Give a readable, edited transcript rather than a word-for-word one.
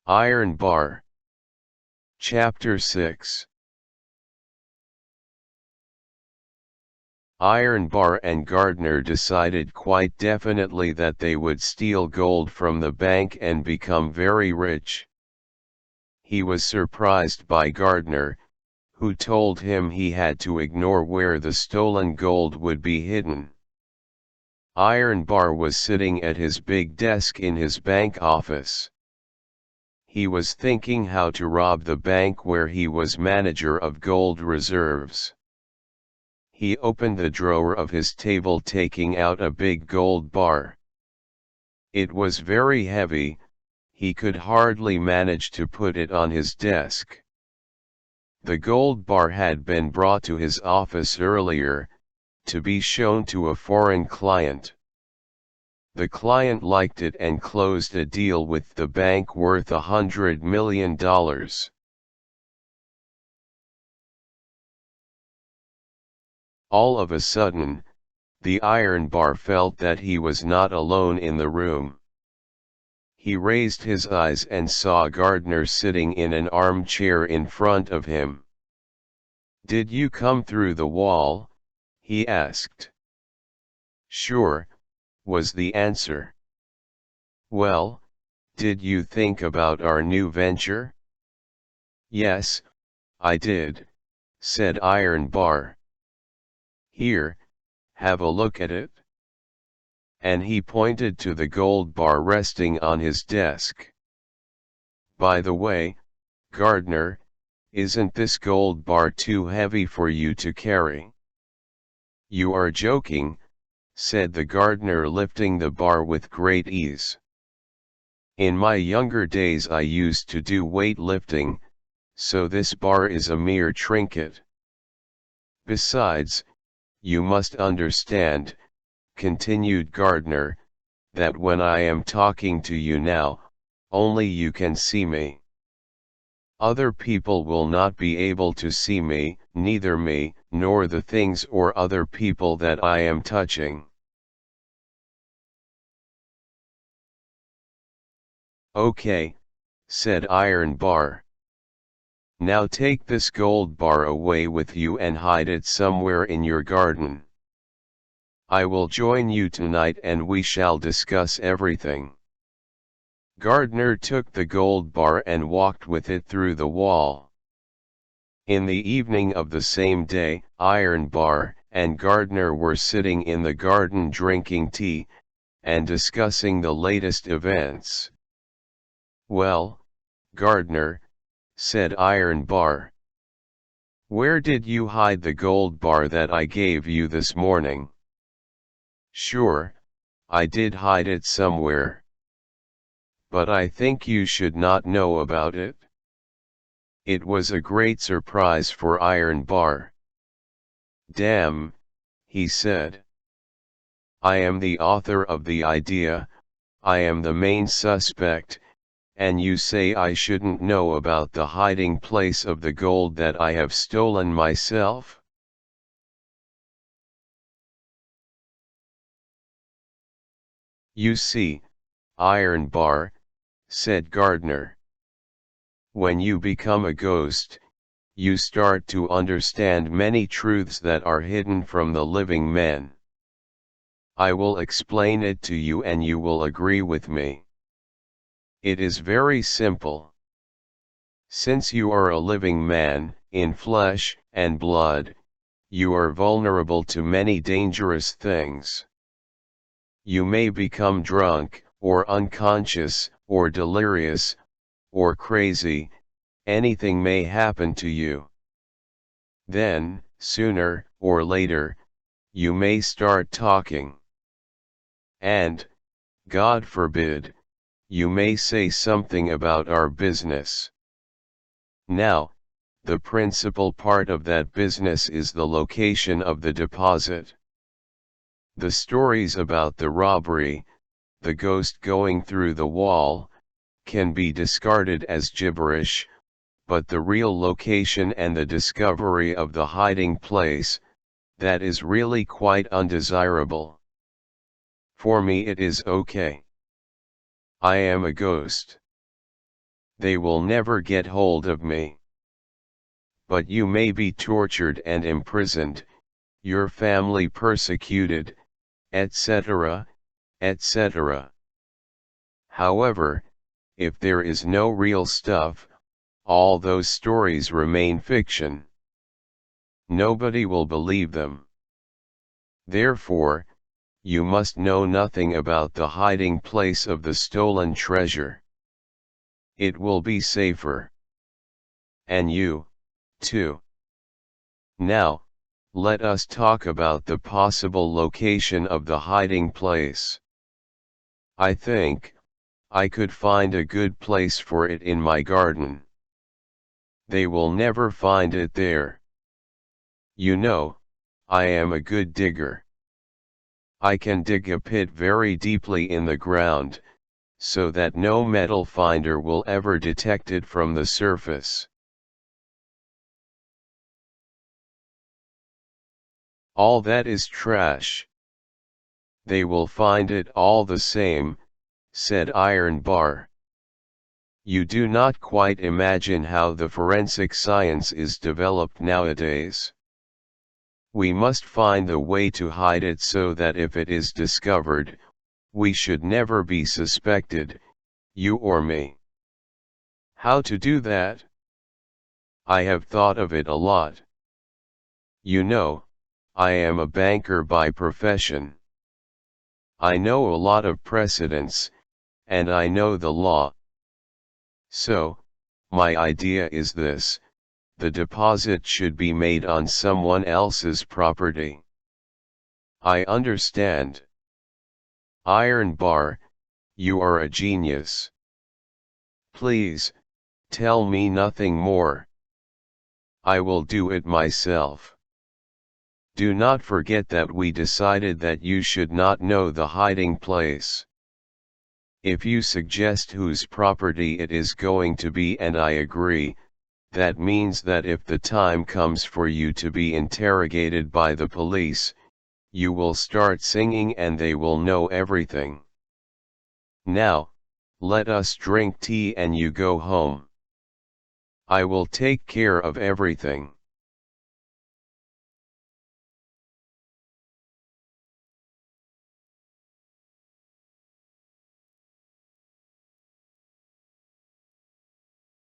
Iron Bar. Chapter 6. Iron Bar and Gardner decided quite definitely that they would steal gold from the bank and become very rich. He was surprised by Gardner, who told him he had to ignore where the stolen gold would be hidden. Iron Bar was sitting at his big desk in his bank office. He was thinking how to rob the bank where he was manager of gold reserves. He opened the drawer of his table, taking out a big gold bar. It was very heavy, he could hardly manage to put it on his desk. The gold bar had been brought to his office earlier, to be shown to a foreign client. The client liked it and closed a deal with the bank worth $100 million. All of a sudden, the Iron Bar felt that he was not alone in the room. He raised his eyes and saw Gardner sitting in an armchair in front of him. "Did you come through the wall?" he asked. "Sure," was the answer. "Well, did you think about our new venture?" "Yes, I did," said Iron Bar. "Here, have a look at it." And he pointed to the gold bar resting on his desk. "By the way, Gardner, isn't this gold bar too heavy for you to carry?" "You are joking," said the gardener, lifting the bar with great ease. "In my younger days I used to do weightlifting, so this bar is a mere trinket. Besides, you must understand," continued Gardner, "that when I am talking to you now, only you can see me. Other people will not be able to see me, neither me, nor the things or other people that I am touching." "Okay," said Iron Bar. "Now take this gold bar away with you and hide it somewhere in your garden. I will join you tonight and we shall discuss everything." Gardner took the gold bar and walked with it through the wall. In the evening of the same day, Iron Bar and Gardner were sitting in the garden drinking tea, and discussing the latest events. "Well, Gardner," said Iron Bar, "where did you hide the gold bar that I gave you this morning?" "Sure, I did hide it somewhere. But I think you should not know about it." It was a great surprise for Iron Bar. "Damn," he said. "I am the author of the idea, I am the main suspect, and you say I shouldn't know about the hiding place of the gold that I have stolen myself?" "You see, Iron Bar," said Gardner, "when you become a ghost, you start to understand many truths that are hidden from the living men. I will explain it to you and you will agree with me. It is very simple. Since you are a living man, in flesh and blood, you are vulnerable to many dangerous things. You may become drunk, or unconscious, or delirious, or crazy, anything may happen to you. Then, sooner or later, you may start talking. And, God forbid, you may say something about our business. Now, the principal part of that business is the location of the deposit. The stories about the robbery, the ghost going through the wall, can be discarded as gibberish, but the real location and the discovery of the hiding place, that is really quite undesirable. For me it is okay. I am a ghost. they will never get hold of me. But you may be tortured and imprisoned, your family persecuted, etc., etc. However, if there is no real stuff, all those stories remain fiction. Nobody will believe them. Therefore, you must know nothing about the hiding place of the stolen treasure. It will be safer. And you, too. Now, let us talk about the possible location of the hiding place. I think I could find a good place for it in my garden. They will never find it there. You know, I am a good digger. I can dig a pit very deeply in the ground, so that no metal finder will ever detect it from the surface. All that is trash. They will find it all the same, said Iron Bar. You do not quite imagine how the forensic science is developed nowadays. We must find the way to hide it so that if it is discovered, we should never be suspected, you or me. How to do that? I have thought of it a lot. You know, I am a banker by profession. I know a lot of precedents, and I know the law. So, my idea is this: the deposit should be made on someone else's property. I understand. Iron Bar, you are a genius. Please, tell me nothing more. I will do it myself. Do not forget that we decided that you should not know the hiding place. If you suggest whose property it is going to be and I agree, that means that if the time comes for you to be interrogated by the police, you will start singing and they will know everything. Now, let us drink tea and you go home. I will take care of everything.